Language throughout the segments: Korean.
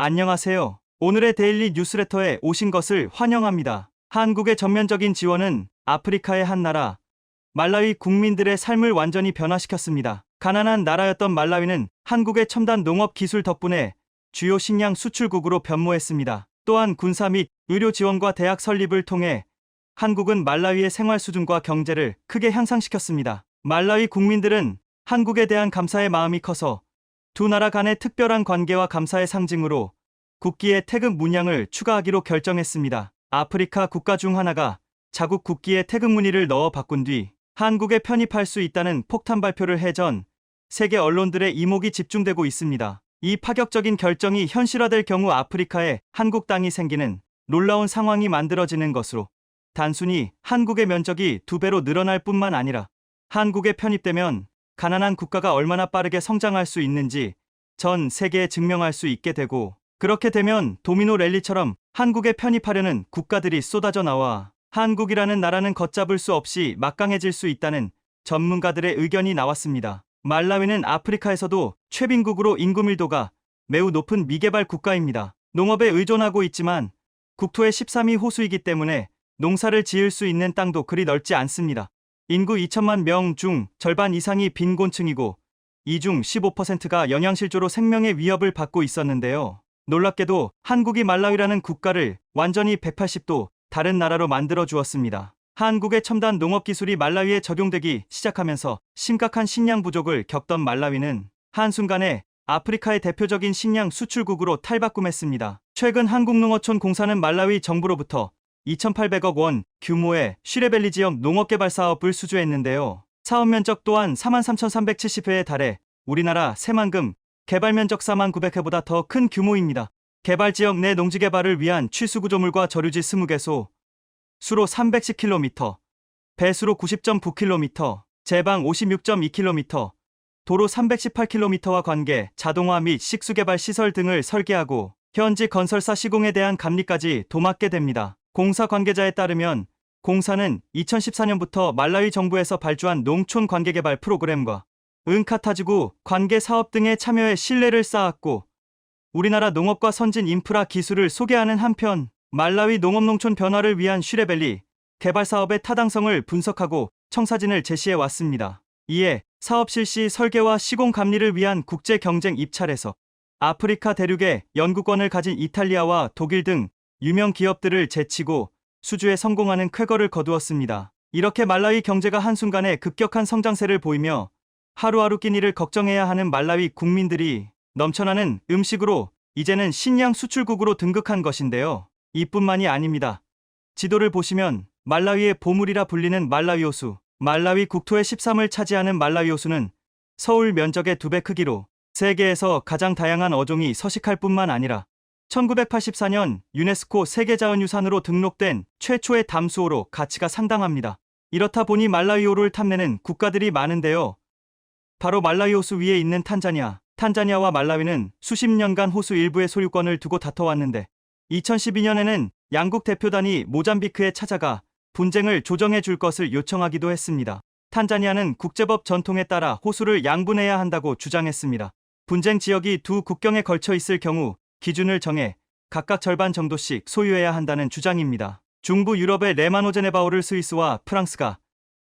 안녕하세요. 오늘의 데일리 뉴스레터에 오신 것을 환영합니다. 한국의 전면적인 지원은 아프리카의 한 나라, 말라위 국민들의 삶을 완전히 변화시켰습니다. 가난한 나라였던 말라위는 한국의 첨단 농업 기술 덕분에 주요 식량 수출국으로 변모했습니다. 또한 군사 및 의료 지원과 대학 설립을 통해 한국은 말라위의 생활 수준과 경제를 크게 향상시켰습니다. 말라위 국민들은 한국에 대한 감사의 마음이 커서 두 나라 간의 특별한 관계와 감사의 상징으로 국기에 태극 문양을 추가하기로 결정했습니다. 아프리카 국가 중 하나가 자국 국기에 태극 무늬를 넣어 바꾼 뒤 한국에 편입할 수 있다는 폭탄 발표를 해 전 세계 언론들의 이목이 집중되고 있습니다. 이 파격적인 결정이 현실화될 경우 아프리카에 한국 땅이 생기는 놀라운 상황이 만들어지는 것으로 단순히 한국의 면적이 2배로 늘어날 뿐만 아니라 한국에 편입되면 가난한 국가가 얼마나 빠르게 성장할 수 있는지 전 세계에 증명할 수 있게 되고, 그렇게 되면 도미노 랠리처럼 한국에 편입하려는 국가들이 쏟아져 나와 한국이라는 나라는 걷잡을 수 없이 막강해질 수 있다는 전문가들의 의견이 나왔습니다. 말라위는 아프리카에서도 최빈국으로 인구 밀도가 매우 높은 미개발 국가입니다. 농업에 의존하고 있지만 국토의 13위 호수이기 때문에 농사를 지을 수 있는 땅도 그리 넓지 않습니다. 인구 2천만 명 중 절반 이상이 빈곤층이고 이 중 15%가 영양실조로 생명의 위협을 받고 있었는데요. 놀랍게도 한국이 말라위라는 국가를 완전히 180도 다른 나라로 만들어 주었습니다. 한국의 첨단 농업 기술이 말라위에 적용되기 시작하면서 심각한 식량 부족을 겪던 말라위는 한순간에 아프리카의 대표적인 식량 수출국으로 탈바꿈했습니다. 최근 한국농어촌 공사는 말라위 정부로부터 2,800억 원 규모의 쉬레벨리 지역 농업개발 사업을 수주했는데요. 사업 면적 또한 43,370회에 달해 우리나라 새만금 개발 면적 49,900회보다 더 큰 규모입니다. 개발 지역 내 농지 개발을 위한 취수 구조물과 저류지 20개소, 수로 310km, 배수로 90.9km, 제방 56.2km, 도로 318km와 관계, 자동화 및 식수 개발 시설 등을 설계하고 현지 건설사 시공에 대한 감리까지 도맡게 됩니다. 공사 관계자에 따르면 공사는 2014년부터 말라위 정부에서 발주한 농촌 관계개발 프로그램과 은카타지구 관계 사업 등에 참여해 신뢰를 쌓았고, 우리나라 농업과 선진 인프라 기술을 소개하는 한편 말라위 농업농촌 변화를 위한 쉬레벨리 개발 사업의 타당성을 분석하고 청사진을 제시해 왔습니다. 이에 사업 실시 설계와 시공 감리를 위한 국제 경쟁 입찰에서 아프리카 대륙의 연구권을 가진 이탈리아와 독일 등 유명 기업들을 제치고 수주에 성공하는 쾌거를 거두었습니다. 이렇게 말라위 경제가 한순간에 급격한 성장세를 보이며 하루하루 끼니를 걱정해야 하는 말라위 국민들이 넘쳐나는 음식으로 이제는 식량 수출국으로 등극한 것인데요. 이뿐만이 아닙니다. 지도를 보시면 말라위의 보물이라 불리는 말라위 호수, 말라위 국토의 13을 차지하는 말라위 호수는 서울 면적의 2배 크기로 세계에서 가장 다양한 어종이 서식할 뿐만 아니라 1984년 유네스코 세계자원유산으로 등록된 최초의 담수호로 가치가 상당합니다. 이렇다 보니 말라위호를 탐내는 국가들이 많은데요. 바로 말라위 호수 위에 있는 탄자니아와 말라위는 수십 년간 호수 일부의 소유권을 두고 다퉈왔는데 2012년에는 양국 대표단이 모잠비크에 찾아가 분쟁을 조정해 줄 것을 요청하기도 했습니다. 탄자니아는 국제법 전통에 따라 호수를 양분해야 한다고 주장했습니다. 분쟁 지역이 두 국경에 걸쳐 있을 경우 기준을 정해 각각 절반 정도씩 소유해야 한다는 주장입니다. 중부 유럽의 레마노제네바호를 스위스와 프랑스가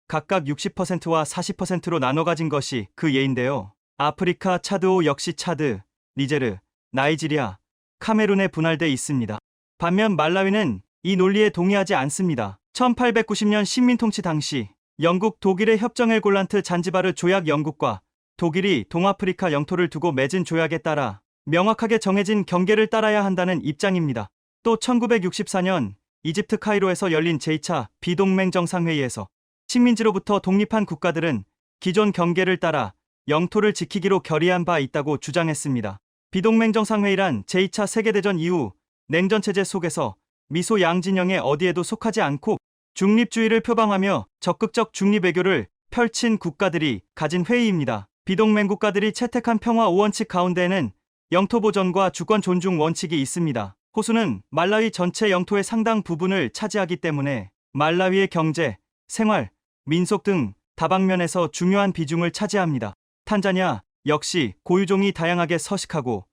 각각 60%와 40%로 나눠 가진 것이 그 예인데요. 아프리카 차드호 역시 차드, 니제르, 나이지리아, 카메룬에 분할돼 있습니다. 반면 말라위는 이 논리에 동의하지 않습니다. 1890년 식민통치 당시 영국 독일의 협정 골란트 잔지바르 조약, 영국과 독일이 동아프리카 영토를 두고 맺은 조약에 따라 명확하게 정해진 경계를 따라야 한다는 입장입니다. 또 1964년 이집트 카이로에서 열린 제2차 비동맹 정상회의에서 식민지로부터 독립한 국가들은 기존 경계를 따라 영토를 지키기로 결의한 바 있다고 주장했습니다. 비동맹 정상회의란 제2차 세계대전 이후 냉전체제 속에서 미소 양진영의 어디에도 속하지 않고 중립주의를 표방하며 적극적 중립외교를 펼친 국가들이 가진 회의입니다. 비동맹 국가들이 채택한 평화 5원칙 가운데에는 영토 보전과 주권 존중 원칙이 있습니다. 호수는 말라위 전체 영토의 상당 부분을 차지하기 때문에 말라위의 경제, 생활, 민속 등 다방면에서 중요한 비중을 차지합니다. 탄자니아 역시 고유종이 다양하게 서식하고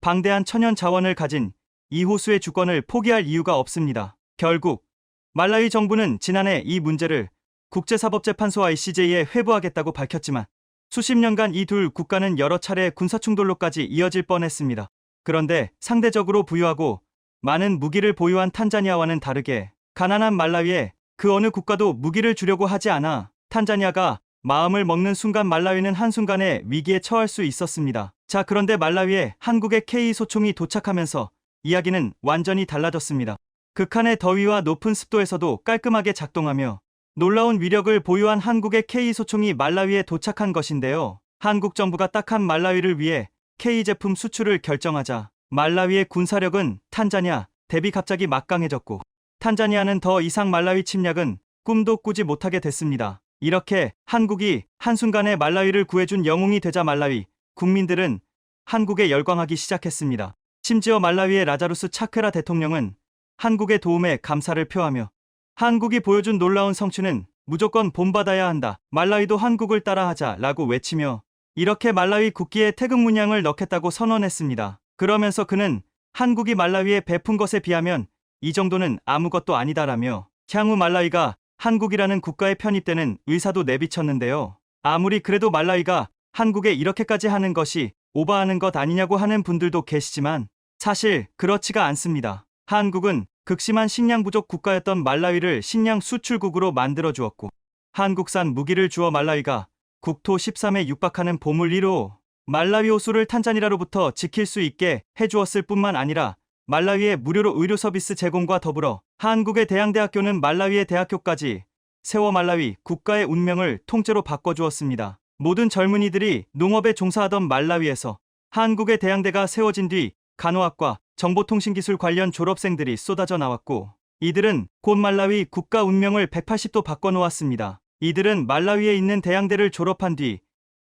방대한 천연 자원을 가진 이 호수의 주권을 포기할 이유가 없습니다. 결국 말라위 정부는 지난해 이 문제를 국제사법재판소 ICJ에 회부하겠다고 밝혔지만 수십 년간 이 두 국가는 여러 차례 군사충돌로까지 이어질 뻔했습니다. 그런데 상대적으로 부유하고 많은 무기를 보유한 탄자니아와는 다르게 가난한 말라위에 그 어느 국가도 무기를 주려고 하지 않아 탄자니아가 마음을 먹는 순간 말라위는 한순간에 위기에 처할 수 있었습니다. 자, 그런데 말라위에 한국의 K-소총이 도착하면서 이야기는 완전히 달라졌습니다. 극한의 더위와 높은 습도에서도 깔끔하게 작동하며 놀라운 위력을 보유한 한국의 K-소총이 말라위에 도착한 것인데요. 한국 정부가 딱한 말라위를 위해 K 제품 수출을 결정하자 말라위의 군사력은 탄자니아 대비 갑자기 막강해졌고 탄자니아는 더 이상 말라위 침략은 꿈도 꾸지 못하게 됐습니다. 이렇게 한국이 한순간에 말라위를 구해준 영웅이 되자 말라위 국민들은 한국에 열광하기 시작했습니다. 심지어 말라위의 라자루스 차퀘라 대통령은 한국의 도움에 감사를 표하며 한국이 보여준 놀라운 성취는 무조건 본받아야 한다. 말라위도 한국을 따라하자 라고 외치며 이렇게 말라위 국기에 태극 문양을 넣겠다고 선언했습니다. 그러면서 그는 한국이 말라위에 베푼 것에 비하면 이 정도는 아무것도 아니다라며 향후 말라위가 한국이라는 국가에 편입되는 의사도 내비쳤는데요. 아무리 그래도 말라위가 한국에 이렇게까지 하는 것이 오바하는 것 아니냐고 하는 분들도 계시지만 사실 그렇지가 않습니다. 한국은 극심한 식량 부족 국가였던 말라위를 식량 수출국으로 만들어 주었고 한국산 무기를 주어 말라위가 국토 13에 육박하는 보물 1호 말라위 호수를 탄자니아로부터 지킬 수 있게 해주었을 뿐만 아니라 말라위의 무료로 의료 서비스 제공과 더불어 한국의 대양대학교는 말라위의 대학교까지 세워 말라위 국가의 운명을 통째로 바꿔주었습니다. 모든 젊은이들이 농업에 종사하던 말라위에서 한국의 대양대가 세워진 뒤 간호학과 정보통신기술 관련 졸업생들이 쏟아져 나왔고 이들은 곧 말라위 국가 운명을 180도 바꿔놓았습니다. 이들은 말라위에 있는 대양대를 졸업한 뒤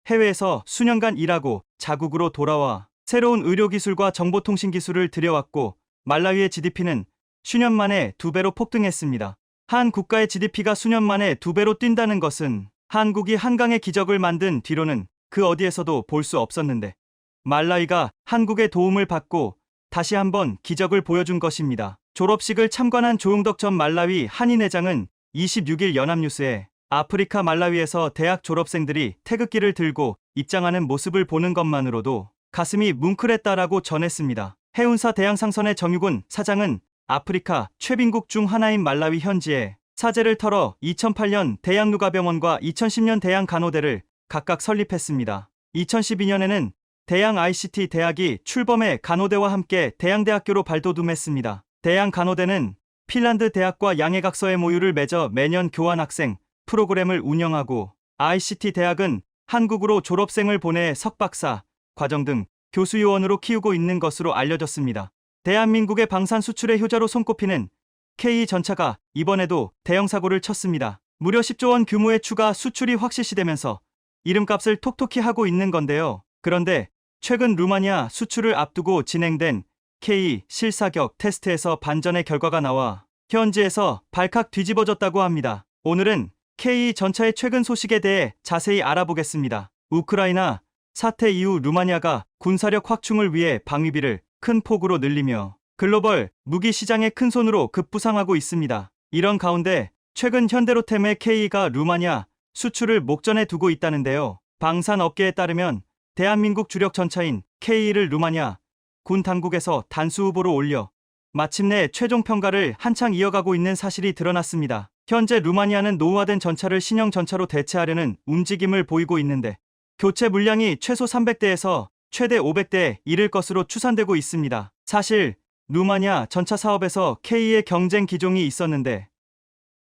해외에서 수년간 일하고 자국으로 돌아와 새로운 의료기술과 정보통신기술을 들여왔고 말라위의 GDP는 수년 만에 2배로 폭등했습니다. 한 국가의 GDP가 수년 만에 2배로 뛴다는 것은 한국이 한강의 기적을 만든 뒤로는 그 어디에서도 볼 수 없었는데 말라위가 한국의 도움을 받고 다시 한번 기적을 보여준 것입니다. 졸업식을 참관한 조용덕 전 말라위 한인회장은 26일 연합뉴스에 아프리카 말라위에서 대학 졸업생들이 태극기를 들고 입장하는 모습을 보는 것만으로도 가슴이 뭉클했다라고 전했습니다. 해운사 대양상선의 정유곤 사장은 아프리카 최빈국 중 하나인 말라위 현지에 사제를 털어 2008년 대양누가병원과 2010년 대양간호대를 각각 설립했습니다. 2012년에는 대양 ICT 대학이 출범해 간호대와 함께 대양대학교로 발돋움했습니다. 대양간호대는 핀란드 대학과 양해각서의 모유를 맺어 매년 교환학생 프로그램을 운영하고 ICT 대학은 한국으로 졸업생을 보내 석박사, 과정 등 교수요원으로 키우고 있는 것으로 알려졌습니다. 대한민국의 방산 수출의 효자로 손꼽히는 K전차가 이번에도 대형 사고를 쳤습니다. 무려 10조 원 규모의 추가 수출이 확실시되면서 이름값을 톡톡히 하고 있는 건데요. 그런데 최근 루마니아 수출을 앞두고 진행된 K 실사격 테스트에서 반전의 결과가 나와 현지에서 발칵 뒤집어졌다고 합니다. 오늘은 K 전차의 최근 소식에 대해 자세히 알아보겠습니다. 우크라이나 사태 이후 루마니아가 군사력 확충을 위해 방위비를 큰 폭으로 늘리며 글로벌 무기 시장의 큰손으로 급부상하고 있습니다. 이런 가운데 최근 현대로템의 K가 루마니아 수출을 목전에 두고 있다는데요. 방산업계에 따르면 대한민국 주력 전차인 K를 루마니아 군 당국에서 단수 후보로 올려 마침내 최종 평가를 한창 이어가고 있는 사실이 드러났습니다. 현재 루마니아는 노후화된 전차를 신형 전차로 대체하려는 움직임을 보이고 있는데 교체 물량이 최소 300대에서 최대 500대에 이를 것으로 추산되고 있습니다. 사실 루마니아 전차 사업에서 K의 경쟁 기종이 있었는데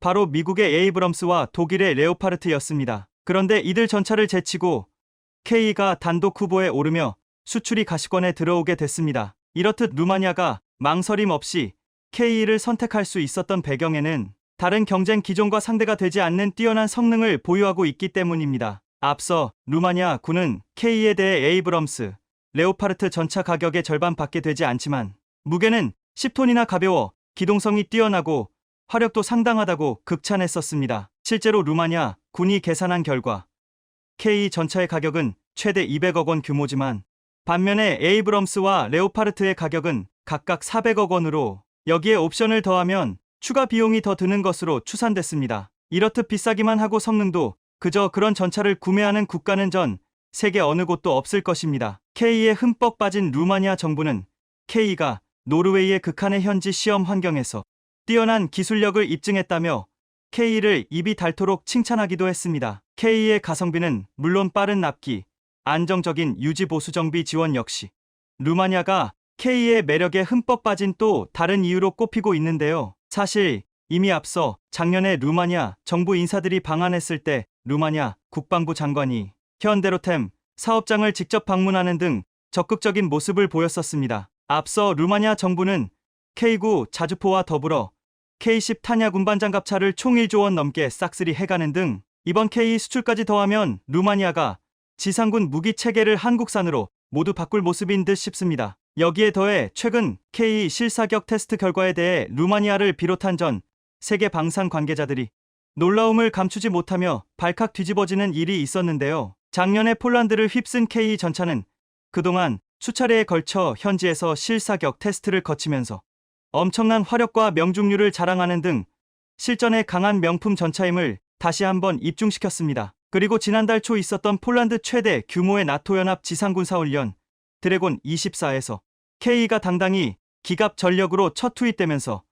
바로 미국의 에이브럼스와 독일의 레오파르트였습니다. 그런데 이들 전차를 제치고 K가 단독 후보에 오르며 수출이 가시권에 들어오게 됐습니다. 이렇듯 루마니아가 망설임 없이 K를 선택할 수 있었던 배경에는 다른 경쟁 기종과 상대가 되지 않는 뛰어난 성능을 보유하고 있기 때문입니다. 앞서 루마니아 군은 K에 대해 에이브럼스, 레오파르트 전차 가격의 절반밖에 되지 않지만 무게는 10톤이나 가벼워 기동성이 뛰어나고 화력도 상당하다고 극찬했었습니다. 실제로 루마니아 군이 계산한 결과 K 전차의 가격은 최대 200억 원 규모지만 반면에 에이브럼스와 레오파르트의 가격은 각각 400억 원으로 여기에 옵션을 더하면 추가 비용이 더 드는 것으로 추산됐습니다. 이렇듯 비싸기만 하고 성능도 그저 그런 전차를 구매하는 국가는 전 세계 어느 곳도 없을 것입니다. K에 흠뻑 빠진 루마니아 정부는 K가 노르웨이의 극한의 현지 시험 환경에서 뛰어난 기술력을 입증했다며 K를 입이 닳도록 칭찬하기도 했습니다. K의 가성비는 물론 빠른 납기, 안정적인 유지 보수 정비 지원 역시 루마니아가 K의 매력에 흠뻑 빠진 또 다른 이유로 꼽히고 있는데요. 사실 이미 앞서 작년에 루마니아 정부 인사들이 방한했을 때 루마니아 국방부 장관이 현대로템 사업장을 직접 방문하는 등 적극적인 모습을 보였었습니다. 앞서 루마니아 정부는 K9 자주포와 더불어 K10 타냐 군반장갑차를 총 1조 원 넘게 싹쓸이 해가는 등 이번 K 수출까지 더하면 루마니아가 지상군 무기 체계를 한국산으로 모두 바꿀 모습인 듯 싶습니다. 여기에 더해 최근 K 실사격 테스트 결과에 대해 루마니아를 비롯한 전 세계 방산 관계자들이 놀라움을 감추지 못하며 발칵 뒤집어지는 일이 있었는데요. 작년에 폴란드를 휩쓴 K 전차는 그동안 수차례에 걸쳐 현지에서 실사격 테스트를 거치면서 엄청난 화력과 명중률을 자랑하는 등 실전에 강한 명품 전차임을 다시 한번 입증시켰습니다. 그리고 지난달 초 있었던 폴란드 최대 규모의 나토 연합 지상군사훈련 드래곤 24에서 K가 당당히 기갑 전력으로 첫 투입되면서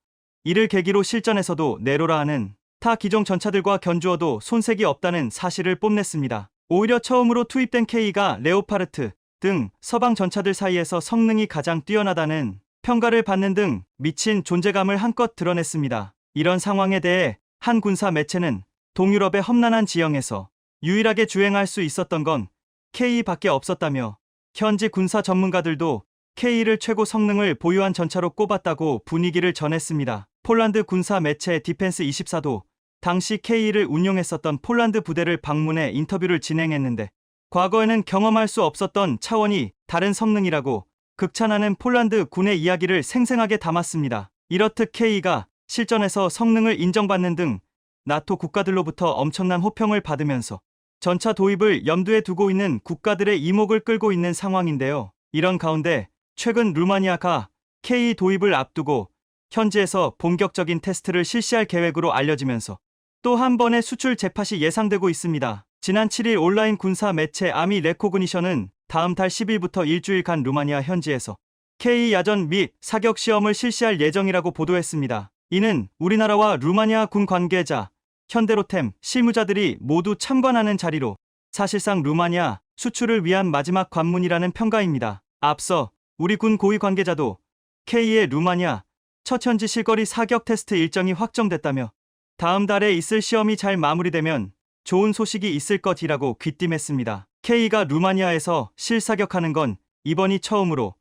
이를 계기로 실전에서도 내로라 하는 타 기종 전차들과 견주어도 손색이 없다는 사실을 뽐냈습니다. 오히려 처음으로 투입된 K가 레오파르트 등 서방 전차들 사이에서 성능이 가장 뛰어나다는 평가를 받는 등 미친 존재감을 한껏 드러냈습니다. 이런 상황에 대해 한 군사 매체는 동유럽의 험난한 지형에서 유일하게 주행할 수 있었던 건 K밖에 없었다며 현지 군사 전문가들도 K를 최고 성능을 보유한 전차로 꼽았다고 분위기를 전했습니다. 폴란드 군사 매체 디펜스24도 당시 K를 운용했었던 폴란드 부대를 방문해 인터뷰를 진행했는데 과거에는 경험할 수 없었던 차원이 다른 성능이라고 극찬하는 폴란드 군의 이야기를 생생하게 담았습니다. 이렇듯 K가 실전에서 성능을 인정받는 등 나토 국가들로부터 엄청난 호평을 받으면서 전차 도입을 염두에 두고 있는 국가들의 이목을 끌고 있는 상황인데요. 이런 가운데 최근 루마니아가 K 도입을 앞두고 현지에서 본격적인 테스트를 실시할 계획으로 알려지면서 또 한 번의 수출 재팟이 예상되고 있습니다. 지난 7일 온라인 군사 매체 아미 레코그니션은 다음 달 10일부터 일주일간 루마니아 현지에서 K 야전 및 사격 시험을 실시할 예정이라고 보도했습니다. 이는 우리나라와 루마니아 군 관계자, 현대로템 실무자들이 모두 참관하는 자리로 사실상 루마니아 수출을 위한 마지막 관문이라는 평가입니다. 앞서 우리 군 고위 관계자도 K의 루마니아 첫 현지 실거리 사격 테스트 일정이 확정됐다며 다음 달에 있을 시험이 잘 마무리되면 좋은 소식이 있을 것이라고 귀띔했습니다. K가 루마니아에서 실사격하는 건 이번이 처음으로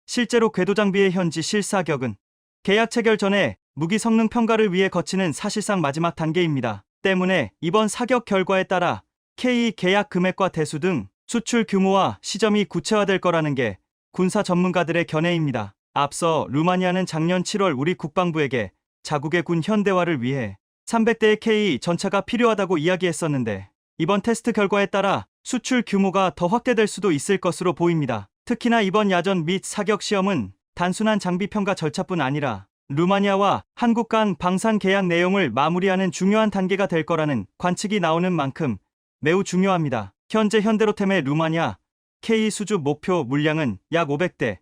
실제로 궤도 장비의 현지 실사격은 계약 체결 전에 무기 성능 평가를 위해 거치는 사실상 마지막 단계입니다. 때문에 이번 사격 결과에 따라 K 계약 금액과 대수 등 수출 규모와 시점이 구체화될 거라는 게 군사 전문가들의 견해입니다. 앞서 루마니아는 작년 7월 우리 국방부에게 자국의 군 현대화를 위해 300대의 K 전차가 필요하다고 이야기했었는데 이번 테스트 결과에 따라 수출 규모가 더 확대될 수도 있을 것으로 보입니다. 특히나 이번 야전 및 사격 시험은 단순한 장비 평가 절차뿐 아니라 루마니아와 한국 간 방산 계약 내용을 마무리하는 중요한 단계가 될 거라는 관측이 나오는 만큼 매우 중요합니다. 현재 현대로템의 루마니아 K 수주 목표 물량은 약 500대,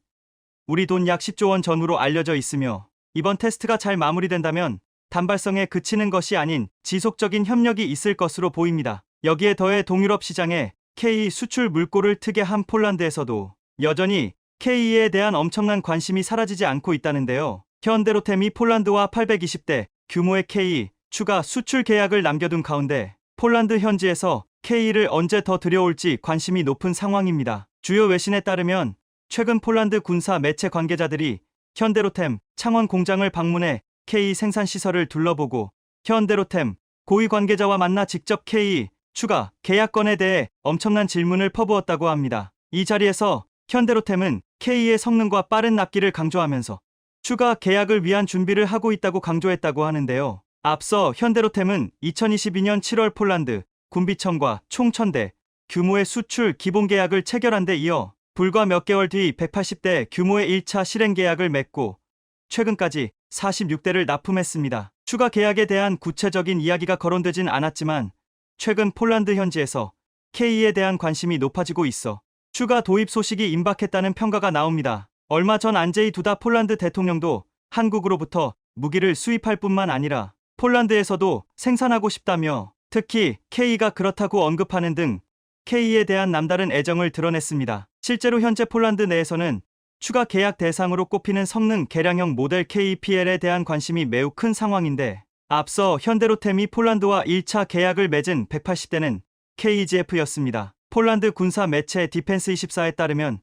우리 돈 약 10조 원 전후로 알려져 있으며 이번 테스트가 잘 마무리된다면 단발성에 그치는 것이 아닌 지속적인 협력이 있을 것으로 보입니다. 여기에 더해 동유럽 시장에 K 수출 물꼬를 트게 한 폴란드에서도 여전히 K에 대한 엄청난 관심이 사라지지 않고 있다는데요. 현대로템이 폴란드와 820대 규모의 K 추가 수출 계약을 남겨둔 가운데 폴란드 현지에서 K를 언제 더 들여올지 관심이 높은 상황입니다. 주요 외신에 따르면 최근 폴란드 군사 매체 관계자들이 현대로템 창원 공장을 방문해 K 생산 시설을 둘러보고 현대로템 고위 관계자와 만나 직접 K 추가 계약건에 대해 엄청난 질문을 퍼부었다고 합니다. 이 자리에서 현대로템은 K의 성능과 빠른 납기를 강조하면서 추가 계약을 위한 준비를 하고 있다고 강조했다고 하는데요. 앞서 현대로템은 2022년 7월 폴란드 군비청과 총 1000대 규모의 수출 기본 계약을 체결한 데 이어 불과 몇 개월 뒤 180대 규모의 1차 실행 계약을 맺고 최근까지 46대를 납품했습니다. 추가 계약에 대한 구체적인 이야기가 거론되진 않았지만 최근 폴란드 현지에서 K에 대한 관심이 높아지고 있어 추가 도입 소식이 임박했다는 평가가 나옵니다. 얼마 전 안제이 두다 폴란드 대통령도 한국으로부터 무기를 수입할 뿐만 아니라 폴란드에서도 생산하고 싶다며 특히 K가 그렇다고 언급하는 등 K에 대한 남다른 애정을 드러냈습니다. 실제로 현재 폴란드 내에서는 추가 계약 대상으로 꼽히는 성능 개량형 모델 KPL에 대한 관심이 매우 큰 상황인데 앞서 현대로템이 폴란드와 1차 계약을 맺은 180대는 KGF였습니다. 폴란드 군사 매체 디펜스24에 따르면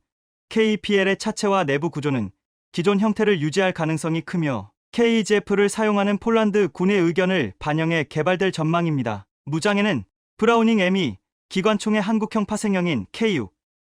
KPL의 차체와 내부 구조는 기존 형태를 유지할 가능성이 크며 KGF를 사용하는 폴란드 군의 의견을 반영해 개발될 전망입니다. 무장에는 브라우닝 M2 기관총의 한국형 파생형인 KU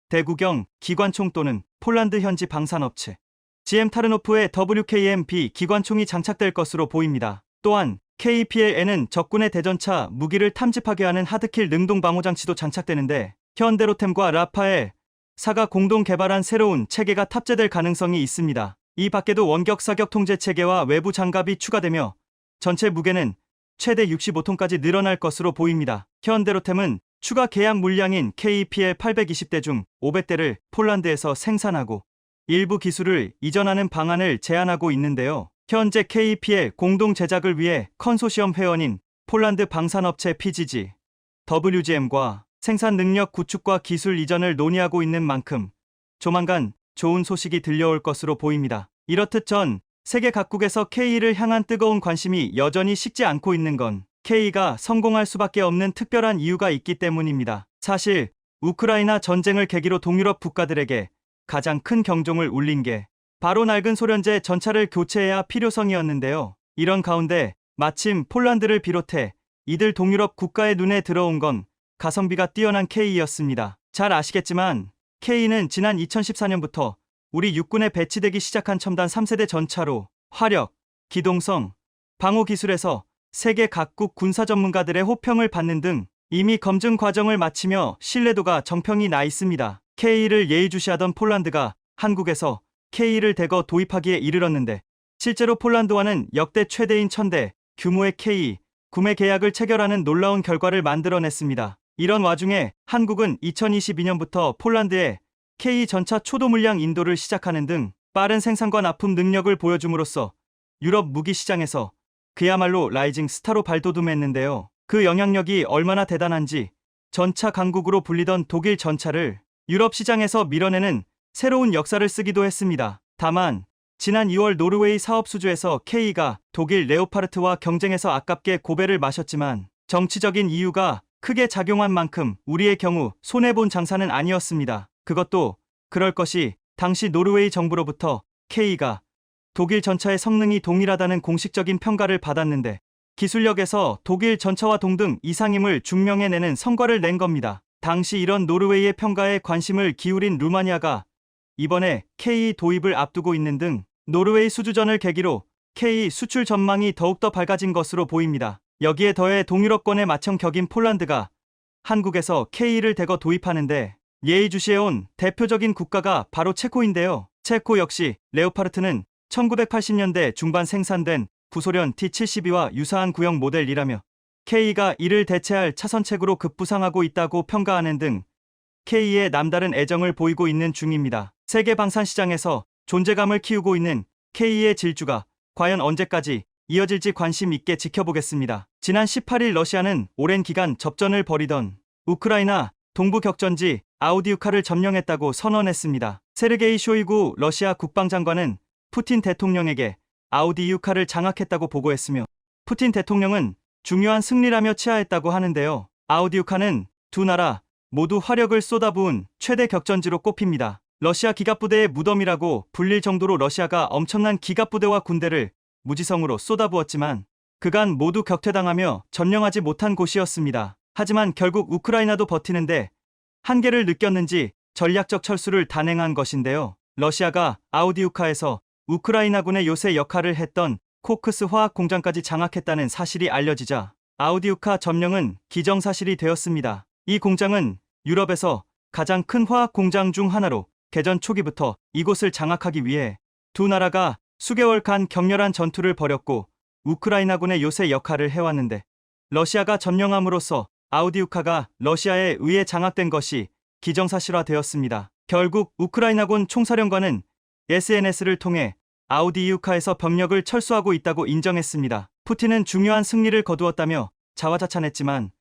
대구경 기관총 또는 폴란드 현지 방산업체 GM 타르노프의 WKM-B 기관총이 장착될 것으로 보입니다. 또한 KPL에는 적군의 대전차 무기를 탐지하게 하는 하드킬 능동 방호 장치도 장착되는데 현대로템과 라파엘사가 공동 개발한 새로운 체계가 탑재될 가능성이 있습니다. 이 밖에도 원격 사격 통제 체계와 외부 장갑이 추가되며 전체 무게는 최대 65톤까지 늘어날 것으로 보입니다. 현대로템은 추가 계약 물량인 KPL 820대 중 500대를 폴란드에서 생산하고 일부 기술을 이전하는 방안을 제안하고 있는데요. 현재 KPL 공동 제작을 위해 컨소시엄 회원인 폴란드 방산업체 PGG, WGM과 생산 능력 구축과 기술 이전을 논의하고 있는 만큼 조만간 좋은 소식이 들려올 것으로 보입니다. 이렇듯 전 세계 각국에서 K를 향한 뜨거운 관심이 여전히 식지 않고 있는 건 K가 성공할 수밖에 없는 특별한 이유가 있기 때문입니다. 사실 우크라이나 전쟁을 계기로 동유럽 국가들에게 가장 큰 경종을 울린 게 바로 낡은 소련제 전차를 교체해야 필요성이었는데요. 이런 가운데 마침 폴란드를 비롯해 이들 동유럽 국가의 눈에 들어온 건 가성비가 뛰어난 K였습니다. 잘 아시겠지만 K는 지난 2014년부터 우리 육군에 배치되기 시작한 첨단 3세대 전차로 화력, 기동성, 방호 기술에서 세계 각국 군사 전문가들의 호평을 받는 등 이미 검증 과정을 마치며 신뢰도가 정평이 나 있습니다. K를 예의주시하던 폴란드가 한국에서 K를 대거 도입하기에 이르렀는데 실제로 폴란드와는 역대 최대인 1000대 규모의 K 구매 계약을 체결하는 놀라운 결과를 만들어냈습니다. 이런 와중에 한국은 2022년부터 폴란드에 K 전차 초도 물량 인도를 시작하는 등 빠른 생산과 납품 능력을 보여줌으로써 유럽 무기 시장에서 그야말로 라이징 스타로 발돋움했는데요. 그 영향력이 얼마나 대단한지 전차 강국으로 불리던 독일 전차를 유럽 시장에서 밀어내는 새로운 역사를 쓰기도 했습니다. 다만 지난 2월 노르웨이 사업 수주에서 K가 독일 레오파르트와 경쟁해서 아깝게 고배를 마셨지만 정치적인 이유가 크게 작용한 만큼 우리의 경우 손해본 장사는 아니었습니다. 그것도 그럴 것이 당시 노르웨이 정부로부터 K가 독일 전차의 성능이 동일하다는 공식적인 평가를 받았는데 기술력에서 독일 전차와 동등 이상임을 증명해내는 성과를 낸 겁니다. 당시 이런 노르웨이의 평가에 관심을 기울인 루마니아가 이번에 K 도입을 앞두고 있는 등 노르웨이 수주전을 계기로 K 수출 전망이 더욱더 밝아진 것으로 보입니다. 여기에 더해 동유럽권의 맏형 격인 폴란드가 한국에서 K를 대거 도입하는데 예의주시해온 대표적인 국가가 바로 체코인데요. 체코 역시 레오파르트는 1980년대 중반 생산된 구소련 T-72와 유사한 구형 모델이라며 K가 이를 대체할 차선책으로 급부상하고 있다고 평가하는 등 K에 남다른 애정을 보이고 있는 중입니다. 세계 방산 시장에서 존재감을 키우고 있는 K의 질주가 과연 언제까지 이어질지 관심 있게 지켜보겠습니다. 지난 18일 러시아는 오랜 기간 접전을 벌이던 우크라이나 동부 격전지 아우디우카를 점령했다고 선언했습니다. 세르게이 쇼이구 러시아 국방장관은 푸틴 대통령에게 아우디우카를 장악했다고 보고했으며 푸틴 대통령은 중요한 승리라며 치하했다고 하는데요. 아우디우카는 두 나라 모두 화력을 쏟아부은 최대 격전지로 꼽힙니다. 러시아 기갑부대의 무덤이라고 불릴 정도로 러시아가 엄청난 기갑부대와 군대를 무지성으로 쏟아부었지만 그간 모두 격퇴당하며 점령하지 못한 곳이었습니다. 하지만 결국 우크라이나도 버티는데 한계를 느꼈는지 전략적 철수를 단행한 것인데요. 러시아가 아우디우카에서 우크라이나군의 요새 역할을 했던 코크스 화학 공장까지 장악했다는 사실이 알려지자 아우디우카 점령은 기정사실이 되었습니다. 이 공장은 유럽에서 가장 큰 화학 공장 중 하나로 개전 초기부터 이곳을 장악하기 위해 두 나라가 수개월간 격렬한 전투를 벌였고 우크라이나군의 요새 역할을 해왔는데 러시아가 점령함으로써 아우디우카가 러시아에 의해 장악된 것이 기정사실화되었습니다. 결국 우크라이나군 총사령관은 SNS를 통해 아우디이우카에서 병력을 철수하고 있다고 인정했습니다. 푸틴은 중요한 승리를 거두었다며 자화자찬했지만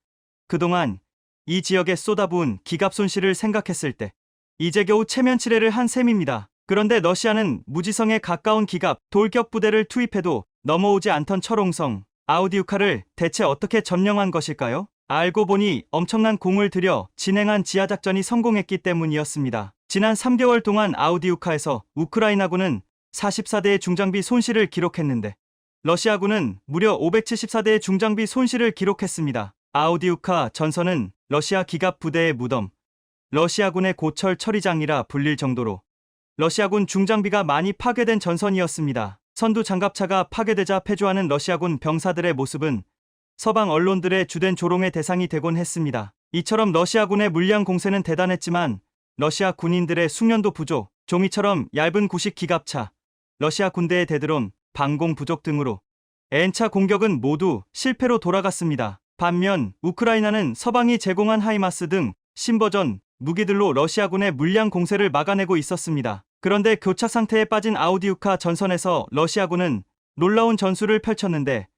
그동안 이 지역에 쏟아부은 기갑 손실을 생각했을 때 이제 겨우 체면치레를 한 셈입니다. 그런데 러시아는 무지성에 가까운 기갑, 돌격 부대를 투입해도 넘어오지 않던 철옹성 아우디우카를 대체 어떻게 점령한 것일까요? 알고 보니 엄청난 공을 들여 진행한 지하작전이 성공했기 때문이었습니다. 지난 3개월 동안 아우디우카에서 우크라이나군은 44대의 중장비 손실을 기록했는데 러시아군은 무려 574대의 중장비 손실을 기록했습니다. 아우디우카 전선은 러시아 기갑 부대의 무덤, 러시아군의 고철 처리장이라 불릴 정도로 러시아군 중장비가 많이 파괴된 전선이었습니다. 선두 장갑차가 파괴되자 패주하는 러시아군 병사들의 모습은 서방 언론들의 주된 조롱의 대상이 되곤 했습니다. 이처럼 러시아군의 물량 공세는 대단했지만 러시아 군인들의 숙련도 부족, 종이처럼 얇은 구식 기갑차, 러시아 군대의 대드론, 방공 부족 등으로 N차 공격은 모두 실패로 돌아갔습니다. 반면 우크라이나는 서방이 제공한 하이마스 등 신버전 무기들로 러시아군의 물량 공세를 막아내고 있었습니다. 그런데 교착 상태에 빠진 아우디우카 전선에서 러시아군은 놀라운 전술을 펼쳤는데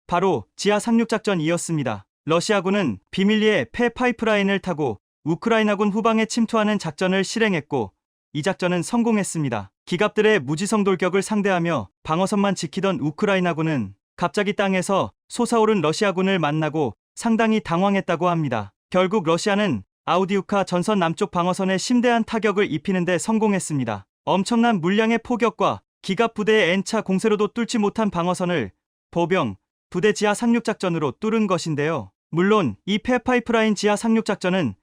바로 지하 상륙작전이었습니다. 러시아군은 비밀리에 폐 파이프라인을 타고 우크라이나군 후방에 침투하는 작전을 실행했고 이 작전은 성공했습니다. 기갑들의 무지성 돌격을 상대하며 방어선만 지키던 우크라이나군은 갑자기 땅에서 솟아오른 러시아군을 만나고 상당히 당황했다고 합니다. 결국 러시아는 아우디우카 전선 남쪽 방어선에 심대한 타격을 입히는 데 성공했습니다. 엄청난 물량의 포격과 기갑 부대의 N차 공세로도 뚫지 못한 방어선을 보병, 부대 지하 상륙작전으로 뚫은 것인데요. 물론 이 폐파이프라인 지하 상륙작전은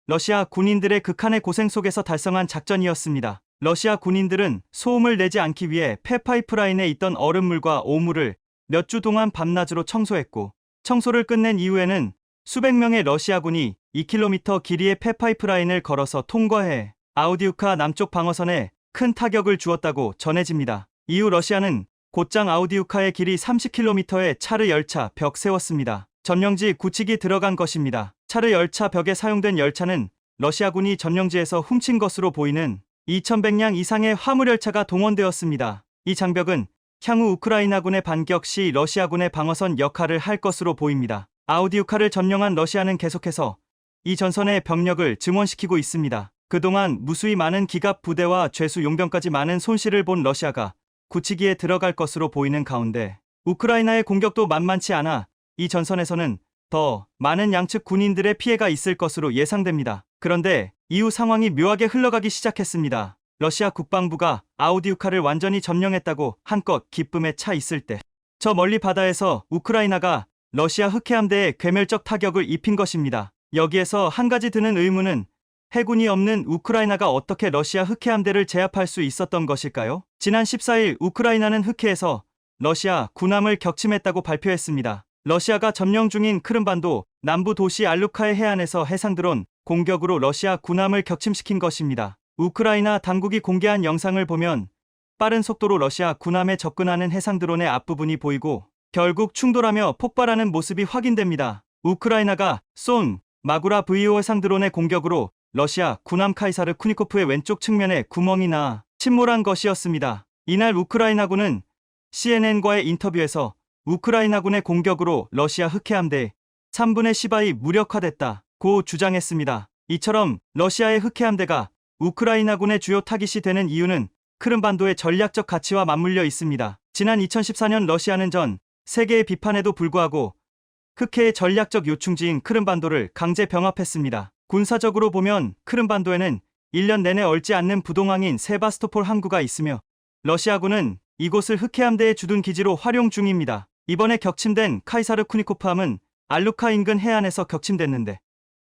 러시아 군인들의 극한의 고생 속에서 달성한 작전이었습니다. 러시아 군인들은 소음을 내지 않기 위해 폐파이프라인에 있던 얼음물과 오물을 몇 주 동안 밤낮으로 청소했고 청소를 끝낸 이후에는 수백 명의 러시아군이 2km 길이의 폐파이프라인을 걸어서 통과해 아우디우카 남쪽 방어선에 큰 타격을 주었다고 전해집니다. 이후 러시아는 곧장 아우디우카의 길이 30km의 차르 열차 벽 세웠습니다. 점령지 구축이 들어간 것입니다. 차르 열차 벽에 사용된 열차는 러시아군이 점령지에서 훔친 것으로 보이는 2100량 이상의 화물열차가 동원되었습니다. 이 장벽은 향후 우크라이나군의 반격 시 러시아군의 방어선 역할을 할 것으로 보입니다. 아우디우카를 점령한 러시아는 계속해서 이 전선의 병력을 증원시키고 있습니다. 그동안 무수히 많은 기갑 부대와 죄수 용병까지 많은 손실을 본 러시아가 굳히기에 들어갈 것으로 보이는 가운데 우크라이나의 공격도 만만치 않아 이 전선에서는 더 많은 양측 군인들의 피해가 있을 것으로 예상됩니다. 그런데 이후 상황이 묘하게 흘러가기 시작했습니다. 러시아 국방부가 아우디우카를 완전히 점령했다고 한껏 기쁨에 차 있을 때 저 멀리 바다에서 우크라이나가 러시아 흑해함대에 괴멸적 타격을 입힌 것입니다. 여기에서 한 가지 드는 의문은 해군이 없는 우크라이나가 어떻게 러시아 흑해함대를 제압할 수 있었던 것일까요? 지난 14일 우크라이나는 흑해에서 러시아 군함을 격침했다고 발표했습니다. 러시아가 점령 중인 크림반도 남부 도시 알루카의 해안에서 해상드론 공격으로 러시아 군함을 격침시킨 것입니다. 우크라이나 당국이 공개한 영상을 보면 빠른 속도로 러시아 군함에 접근하는 해상드론의 앞부분이 보이고 결국 충돌하며 폭발하는 모습이 확인됩니다. 우크라이나가 쏜 마구라 V5 해상드론의 공격으로 러시아 군함 카이사르 쿠니코프의 왼쪽 측면에 구멍이 나 침몰한 것이었습니다. 이날 우크라이나군은 CNN과의 인터뷰에서 우크라이나군의 공격으로 러시아 흑해함대 3분의 10이 무력화됐다고 주장했습니다. 이처럼 러시아의 흑해함대가 우크라이나군의 주요 타깃이 되는 이유는 크림반도의 전략적 가치와 맞물려 있습니다. 지난 2014년 러시아는 전 세계의 비판에도 불구하고 흑해의 전략적 요충지인 크림반도를 강제 병합했습니다. 군사적으로 보면 크림반도에는 1년 내내 얼지 않는 부동항인 세바스토폴 항구가 있으며 러시아군은 이곳을 흑해함대의 주둔 기지로 활용 중입니다. 이번에 격침된 카이사르 쿠니코프함은 알루카 인근 해안에서 격침됐는데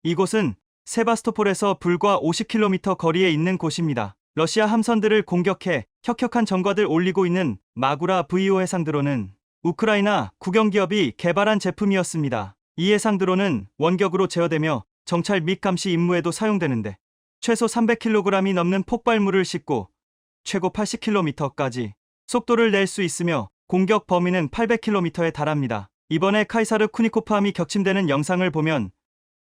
이곳은 세바스토폴에서 불과 50km 거리에 있는 곳입니다. 러시아 함선들을 공격해 혁혁한 전과들 올리고 있는 마구라 V5 해상드론은 우크라이나 국영기업이 개발한 제품이었습니다. 이 해상드론은 원격으로 제어되며 정찰 및 감시 임무에도 사용되는데 최소 300kg이 넘는 폭발물을 싣고 최고 80km까지 속도를 낼 수 있으며 공격 범위는 800km에 달합니다. 이번에 카이사르 쿠니코프함이 격침되는 영상을 보면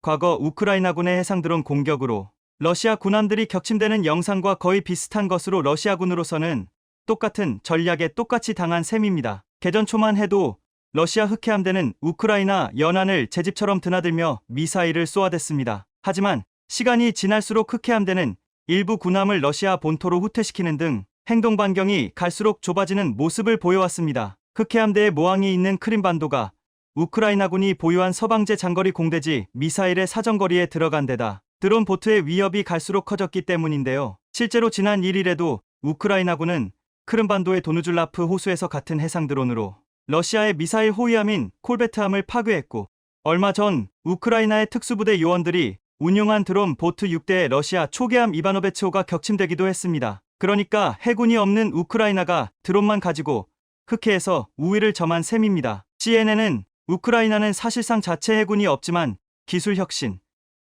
과거 우크라이나군의 해상드론 공격으로 러시아 군함들이 격침되는 영상과 거의 비슷한 것으로 러시아군으로서는 똑같은 전략에 똑같이 당한 셈입니다. 개전 초만 해도 러시아 흑해함대는 우크라이나 연안을 제집처럼 드나들며 미사일을 쏘아댔습니다. 하지만 시간이 지날수록 흑해함대는 일부 군함을 러시아 본토로 후퇴시키는 등 행동 반경이 갈수록 좁아지는 모습을 보여왔습니다. 흑해함대의 모항이 있는 크림반도가 우크라이나군이 보유한 서방제 장거리 공대지 미사일의 사정거리에 들어간 데다 드론 보트의 위협이 갈수록 커졌기 때문인데요. 실제로 지난 1일에도 우크라이나군은 크림반도의 도누줄라프 호수에서 같은 해상 드론으로 러시아의 미사일 호위함인 콜베트함을 파괴했고, 얼마 전 우크라이나의 특수부대 요원들이 운용한 드론 보트 6대에 러시아 초계함 이바노베츠호가 격침되기도 했습니다. 그러니까 해군이 없는 우크라이나가 드론만 가지고 흑해에서 우위를 점한 셈입니다. CNN은 우크라이나는 사실상 자체 해군이 없지만 기술 혁신,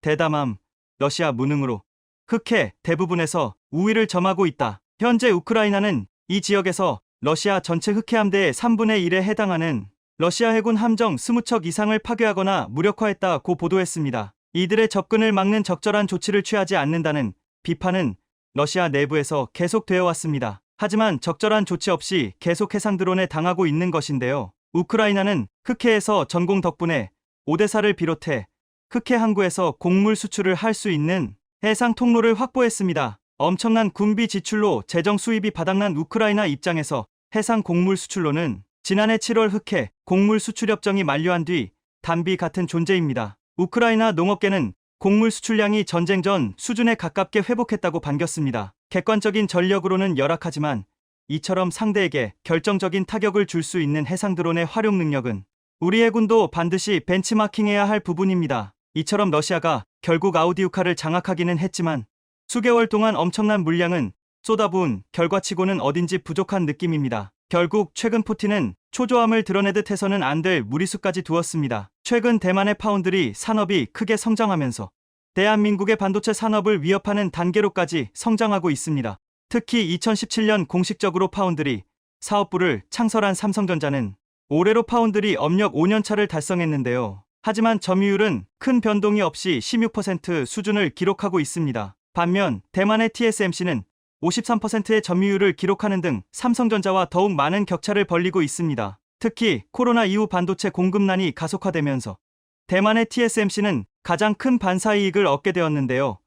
대담함, 러시아 무능으로 흑해 대부분에서 우위를 점하고 있다. 현재 우크라이나는 이 지역에서 러시아 전체 흑해함대의 3분의 1에 해당하는 러시아 해군 함정 20척 이상을 파괴하거나 무력화했다고 보도했습니다. 이들의 접근을 막는 적절한 조치를 취하지 않는다는 비판은 러시아 내부에서 계속되어 왔습니다. 하지만 적절한 조치 없이 계속 해상 드론에 당하고 있는 것인데요. 우크라이나는 흑해에서 전공 덕분에 오데사를 비롯해 흑해 항구에서 곡물 수출을 할 수 있는 해상 통로를 확보했습니다. 엄청난 군비 지출로 재정 수입이 바닥난 우크라이나 입장에서 해상 곡물 수출로는 지난해 7월 흑해 곡물 수출협정이 만료한 뒤 단비 같은 존재입니다. 우크라이나 농업계는 곡물 수출량이 전쟁 전 수준에 가깝게 회복했다고 반겼습니다. 객관적인 전력으로는 열악하지만 이처럼 상대에게 결정적인 타격을 줄 수 있는 해상 드론의 활용 능력은 우리 해군도 반드시 벤치마킹해야 할 부분입니다. 이처럼 러시아가 결국 아우디우카를 장악하기는 했지만 수개월 동안 엄청난 물량은 쏟아부은 결과치고는 어딘지 부족한 느낌입니다. 결국 최근 푸틴은 초조함을 드러내듯 해서는 안 될 무리수까지 두었습니다. 최근 대만의 파운드리 산업이 크게 성장하면서 대한민국의 반도체 산업을 위협하는 단계로까지 성장하고 있습니다. 특히 2017년 공식적으로 파운드리 사업부를 창설한 삼성전자는 올해로 파운드리 업력 5년차를 달성했는데요. 하지만 점유율은 큰 변동이 없이 16% 수준을 기록하고 있습니다. 반면 대만의 TSMC는 53%의 점유율을 기록하는 등 삼성전자와 더욱 많은 격차를 벌리고 있습니다. 특히 코로나 이후 반도체 공급난이 가속화되면서 대만의 TSMC는 가장 큰 반사이익을 얻게 되었는데요.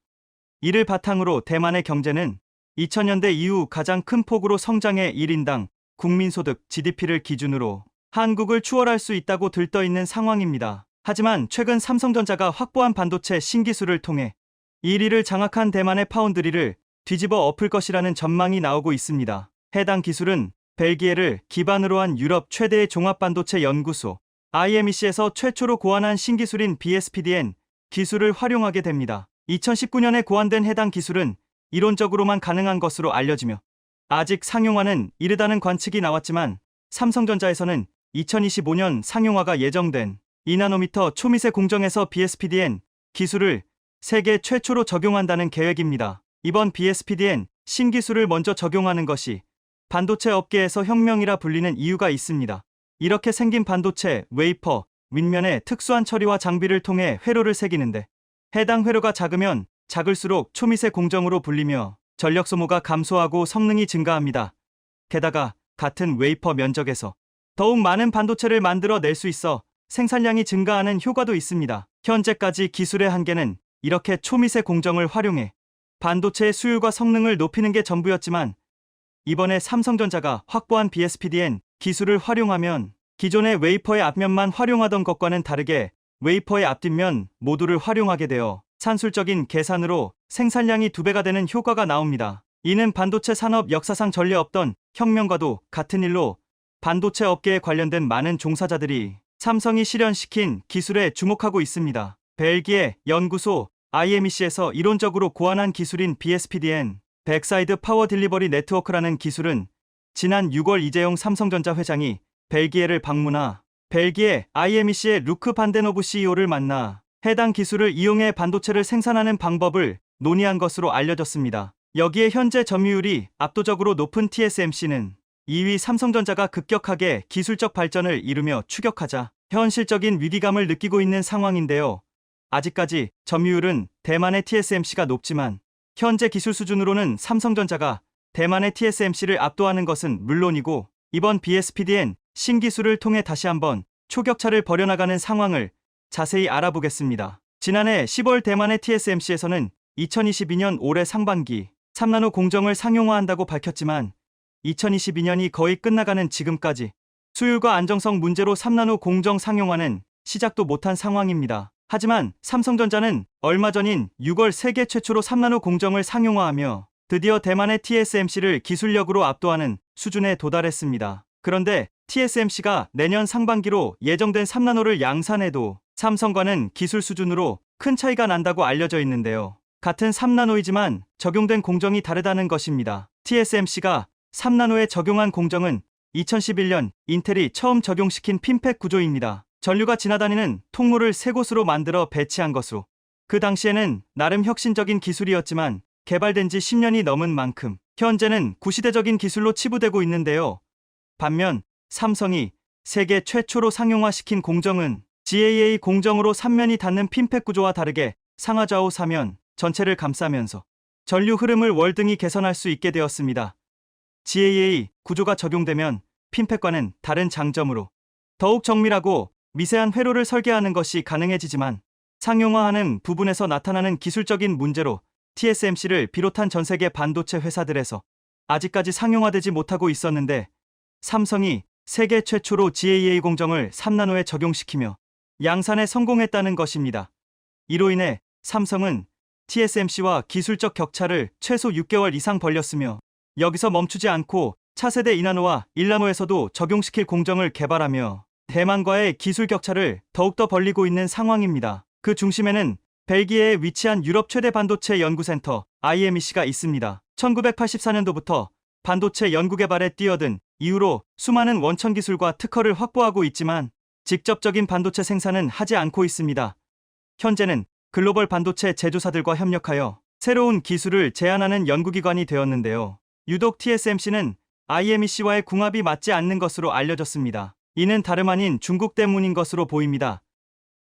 이를 바탕으로 대만의 경제는 2000년대 이후 가장 큰 폭으로 성장해 1인당 국민소득 GDP를 기준으로 한국을 추월할 수 있다고 들떠있는 상황입니다. 하지만 최근 삼성전자가 확보한 반도체 신기술을 통해 1위를 장악한 대만의 파운드리를 뒤집어 엎을 것이라는 전망이 나오고 있습니다. 해당 기술은 벨기에를 기반으로 한 유럽 최대의 종합반도체 연구소 IMEC에서 최초로 고안한 신기술인 BSPDN 기술을 활용하게 됩니다. 2019년에 고안된 해당 기술은 이론적으로만 가능한 것으로 알려지며 아직 상용화는 이르다는 관측이 나왔지만 삼성전자에서는 2025년 상용화가 예정된 2나노미터 초미세 공정에서 BSPDN 기술을 세계 최초로 적용한다는 계획입니다. 이번 BSPDN 신기술을 먼저 적용하는 것이 반도체 업계에서 혁명이라 불리는 이유가 있습니다. 이렇게 생긴 반도체 웨이퍼 윗면에 특수한 처리와 장비를 통해 회로를 새기는데 해당 회로가 작으면 작을수록 초미세 공정으로 불리며 전력 소모가 감소하고 성능이 증가합니다. 게다가 같은 웨이퍼 면적에서 더욱 많은 반도체를 만들어 낼 수 있어 생산량이 증가하는 효과도 있습니다. 현재까지 기술의 한계는 이렇게 초미세 공정을 활용해 반도체의 수율과 성능을 높이는 게 전부였지만 이번에 삼성전자가 확보한 BSPDN 기술을 활용하면 기존의 웨이퍼의 앞면만 활용하던 것과는 다르게 웨이퍼의 앞뒷면 모두를 활용하게 되어 산술적인 계산으로 생산량이 2배가 되는 효과가 나옵니다. 이는 반도체 산업 역사상 전례 없던 혁명과도 같은 일로 반도체 업계에 관련된 많은 종사자들이 삼성이 실현시킨 기술에 주목하고 있습니다. 벨기에 연구소 IMEC에서 이론적으로 고안한 기술인 BSPDN 백사이드 파워 딜리버리 네트워크라는 기술은 지난 6월 이재용 삼성전자 회장이 벨기에를 방문하 벨기에 IMEC의 루크 반데노브 CEO를 만나 해당 기술을 이용해 반도체를 생산하는 방법을 논의한 것으로 알려졌습니다. 여기에 현재 점유율이 압도적으로 높은 TSMC는 2위 삼성전자가 급격하게 기술적 발전을 이루며 추격하자 현실적인 위기감을 느끼고 있는 상황인데요. 아직까지 점유율은 대만의 TSMC가 높지만 현재 기술 수준으로는 삼성전자가 대만의 TSMC를 압도하는 것은 물론이고 이번 BSPDN 신기술을 통해 다시 한번 초격차를 벌여나가는 상황을 자세히 알아보겠습니다. 지난해 10월 대만의 TSMC에서는 2022년 올해 상반기 3나노 공정을 상용화한다고 밝혔지만 2022년이 거의 끝나가는 지금까지 수율과 안정성 문제로 3나노 공정 상용화는 시작도 못한 상황입니다. 하지만 삼성전자는 얼마 전인 6월 세계 최초로 3나노 공정을 상용화하며 드디어 대만의 TSMC를 기술력으로 압도하는 수준에 도달했습니다. 그런데 TSMC가 내년 상반기로 예정된 3나노를 양산해도 삼성과는 기술 수준으로 큰 차이가 난다고 알려져 있는데요. 같은 3나노이지만 적용된 공정이 다르다는 것입니다. TSMC가 3나노에 적용한 공정은 2011년 인텔이 처음 적용시킨 핀팩 구조입니다. 전류가 지나다니는 통로를 3곳으로 만들어 배치한 것으로 그 당시에는 나름 혁신적인 기술이었지만 개발된 지 10년이 넘은 만큼 현재는 구시대적인 기술로 치부되고 있는데요. 반면 삼성이 세계 최초로 상용화시킨 공정은 GAA 공정으로 3면이 닿는 핀팩 구조와 다르게 상하좌우 4면 전체를 감싸면서 전류 흐름을 월등히 개선할 수 있게 되었습니다. GAA 구조가 적용되면 핀팩과는 다른 장점으로 더욱 정밀하고 미세한 회로를 설계하는 것이 가능해지지만 상용화하는 부분에서 나타나는 기술적인 문제로 TSMC를 비롯한 전 세계 반도체 회사들에서 아직까지 상용화되지 못하고 있었는데 삼성이 세계 최초로 GAA 공정을 3나노에 적용시키며 양산에 성공했다는 것입니다. 이로 인해 삼성은 TSMC와 기술적 격차를 최소 6개월 이상 벌렸으며 여기서 멈추지 않고 차세대 2나노와 1나노에서도 적용시킬 공정을 개발하며 대만과의 기술 격차를 더욱더 벌리고 있는 상황입니다. 그 중심에는 벨기에에 위치한 유럽 최대 반도체 연구센터 IMEC가 있습니다. 1984년도부터 반도체 연구개발에 뛰어든 이후로 수많은 원천 기술과 특허를 확보하고 있지만 직접적인 반도체 생산은 하지 않고 있습니다. 현재는 글로벌 반도체 제조사들과 협력하여 새로운 기술을 제안하는 연구기관이 되었는데요. 유독 TSMC는 IMEC와의 궁합이 맞지 않는 것으로 알려졌습니다. 이는 다름 아닌 중국 때문인 것으로 보입니다.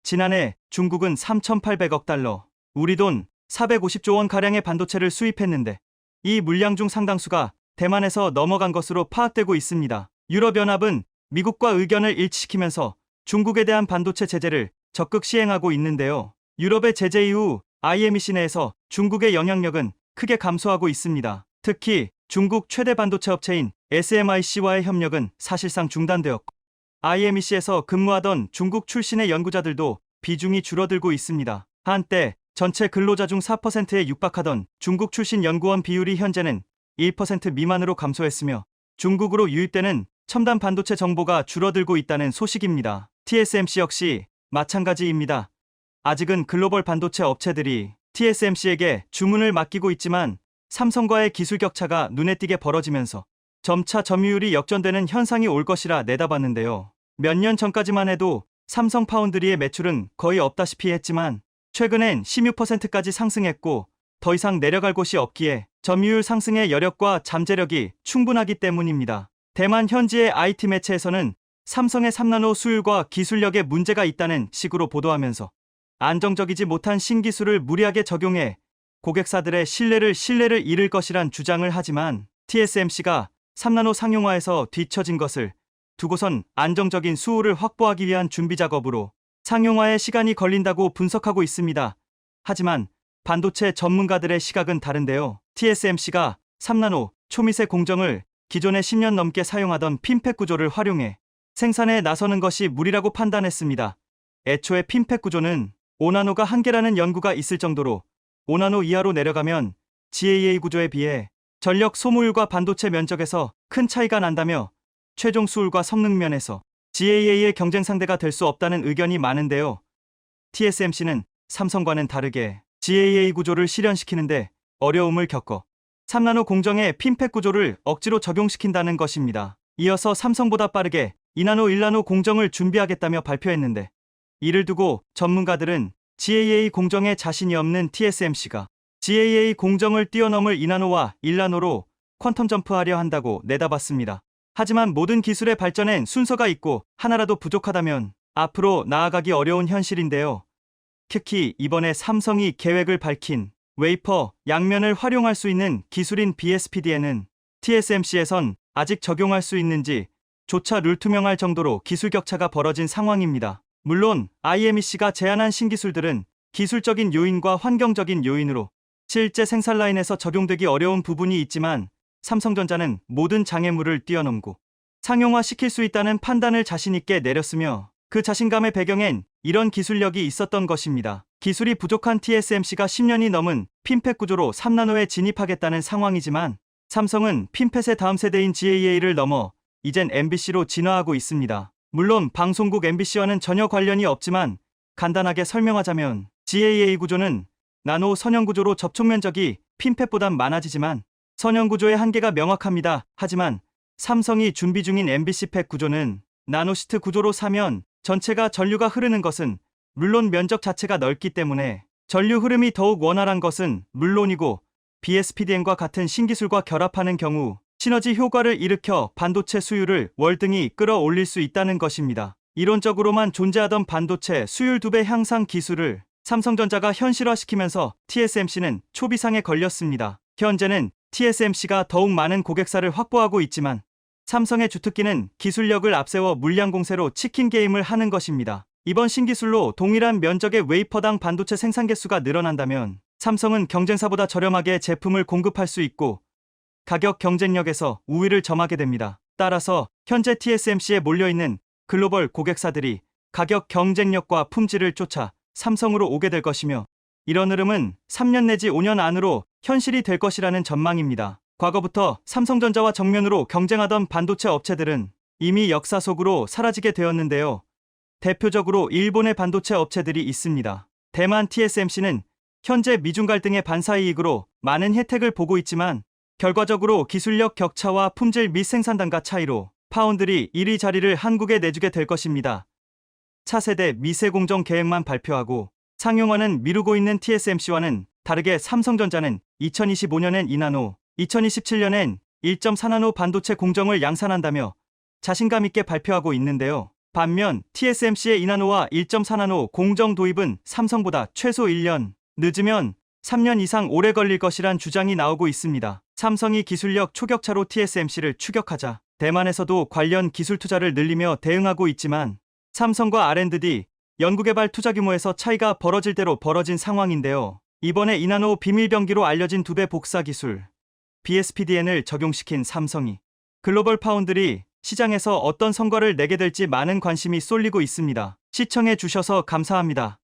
지난해 중국은 3,800억 달러, 우리 돈 450조 원 가량의 반도체를 수입했는데 이 물량 중 상당수가 대만에서 넘어간 것으로 파악되고 있습니다. 유럽연합은 미국과 의견을 일치시키면서 중국에 대한 반도체 제재를 적극 시행하고 있는데요. 유럽의 제재 이후 IMEC 내에서 중국의 영향력은 크게 감소하고 있습니다. 특히 중국 최대 반도체 업체인 SMIC와의 협력은 사실상 중단되었고 IMEC에서 근무하던 중국 출신의 연구자들도 비중이 줄어들고 있습니다. 한때 전체 근로자 중 4%에 육박하던 중국 출신 연구원 비율이 현재는 1% 미만으로 감소했으며 중국으로 유입되는 첨단 반도체 정보가 줄어들고 있다는 소식입니다. TSMC 역시 마찬가지입니다. 아직은 글로벌 반도체 업체들이 TSMC에게 주문을 맡기고 있지만 삼성과의 기술 격차가 눈에 띄게 벌어지면서 점차 점유율이 역전되는 현상이 올 것이라 내다봤는데요. 몇 년 전까지만 해도 삼성 파운드리의 매출은 거의 없다시피 했지만 최근엔 16%까지 상승했고 더 이상 내려갈 곳이 없기에 점유율 상승의 여력과 잠재력이 충분하기 때문입니다. 대만 현지의 IT 매체에서는 삼성의 3나노 수율과 기술력에 문제가 있다는 식으로 보도하면서 안정적이지 못한 신기술을 무리하게 적용해 고객사들의 신뢰를 잃을 것이란 주장을 하지만 TSMC가 3나노 상용화에서 뒤처진 것을 두고선 안정적인 수율을 확보하기 위한 준비 작업으로 상용화에 시간이 걸린다고 분석하고 있습니다. 하지만 반도체 전문가들의 시각은 다른데요. TSMC가 3나노 초미세 공정을 기존에 10년 넘게 사용하던 핀팩 구조를 활용해 생산에 나서는 것이 무리라고 판단했습니다. 애초에 핀팩 구조는 5나노가 한계라는 연구가 있을 정도로 5나노 이하로 내려가면 GAA 구조에 비해 전력 소모율과 반도체 면적에서 큰 차이가 난다며 최종 수율과 성능 면에서 GAA의 경쟁 상대가 될 수 없다는 의견이 많은데요. TSMC는 삼성과는 다르게 GAA 구조를 실현시키는데 어려움을 겪어 3나노 공정의 핀팩 구조를 억지로 적용시킨다는 것입니다. 이어서 삼성보다 빠르게 2나노 1나노 공정을 준비하겠다며 발표했는데 이를 두고 전문가들은 GAA 공정에 자신이 없는 TSMC가 GAA 공정을 뛰어넘을 2나노와 1나노로 퀀텀 점프하려 한다고 내다봤습니다. 하지만 모든 기술의 발전엔 순서가 있고 하나라도 부족하다면 앞으로 나아가기 어려운 현실인데요. 특히 이번에 삼성이 계획을 밝힌 웨이퍼 양면을 활용할 수 있는 기술인 BSPD에는 TSMC에선 아직 적용할 수 있는지 조차 룰투명할 정도로 기술 격차가 벌어진 상황입니다. 물론 IMEC가 제안한 신기술들은 기술적인 요인과 환경적인 요인으로 실제 생산 라인에서 적용되기 어려운 부분이 있지만 삼성전자는 모든 장애물을 뛰어넘고 상용화시킬 수 있다는 판단을 자신있게 내렸으며 그 자신감의 배경엔 이런 기술력이 있었던 것입니다. 기술이 부족한 TSMC가 10년이 넘은 핀펫 구조로 3나노에 진입하겠다는 상황이지만 삼성은 핀펫의 다음 세대인 GAA를 넘어 이젠 MBC로 진화하고 있습니다. 물론 방송국 MBC와는 전혀 관련이 없지만 간단하게 설명하자면 GAA 구조는 나노 선형 구조로 접촉 면적이 핀펫보단 많아지지만 선형 구조의 한계가 명확합니다. 하지만 삼성이 준비 중인 MBC팩 구조는 나노시트 구조로 사면 전체가 전류가 흐르는 것은 물론 면적 자체가 넓기 때문에 전류 흐름이 더욱 원활한 것은 물론이고 BSPDN과 같은 신기술과 결합하는 경우 시너지 효과를 일으켜 반도체 수율을 월등히 끌어올릴 수 있다는 것입니다. 이론적으로만 존재하던 반도체 수율 2배 향상 기술을 삼성전자가 현실화시키면서 TSMC는 초비상에 걸렸습니다. 현재는 TSMC가 더욱 많은 고객사를 확보하고 있지만 삼성의 주특기는 기술력을 앞세워 물량 공세로 치킨 게임을 하는 것입니다. 이번 신기술로 동일한 면적의 웨이퍼당 반도체 생산 개수가 늘어난다면 삼성은 경쟁사보다 저렴하게 제품을 공급할 수 있고 가격 경쟁력에서 우위를 점하게 됩니다. 따라서 현재 TSMC에 몰려있는 글로벌 고객사들이 가격 경쟁력과 품질을 쫓아 삼성으로 오게 될 것이며 이런 흐름은 3년 내지 5년 안으로 현실이 될 것이라는 전망입니다. 과거부터 삼성전자와 정면으로 경쟁하던 반도체 업체들은 이미 역사 속으로 사라지게 되었는데요. 대표적으로 일본의 반도체 업체들이 있습니다. 대만 TSMC는 현재 미중 갈등의 반사이익으로 많은 혜택을 보고 있지만 결과적으로 기술력 격차와 품질 및 생산단가 차이로 파운드리 1위 자리를 한국에 내주게 될 것입니다. 차세대 미세 공정 계획만 발표하고 상용화는 미루고 있는 TSMC와는 다르게 삼성전자는 2025년엔 2나노, 2027년엔 1.4나노 반도체 공정을 양산한다며 자신감 있게 발표하고 있는데요. 반면 TSMC의 2나노와 1.4나노 공정 도입은 삼성보다 최소 1년, 늦으면 3년 이상 오래 걸릴 것이란 주장이 나오고 있습니다. 삼성이 기술력 초격차로 TSMC를 추격하자 대만에서도 관련 기술 투자를 늘리며 대응하고 있지만 삼성과 R&D, 연구개발 투자 규모에서 차이가 벌어질 대로 벌어진 상황인데요. 이번에 2나노 비밀병기로 알려진 2배 복사 기술 BSPDN을 적용시킨 삼성이 글로벌 파운드리 시장에서 어떤 성과를 내게 될지 많은 관심이 쏠리고 있습니다. 시청해 주셔서 감사합니다.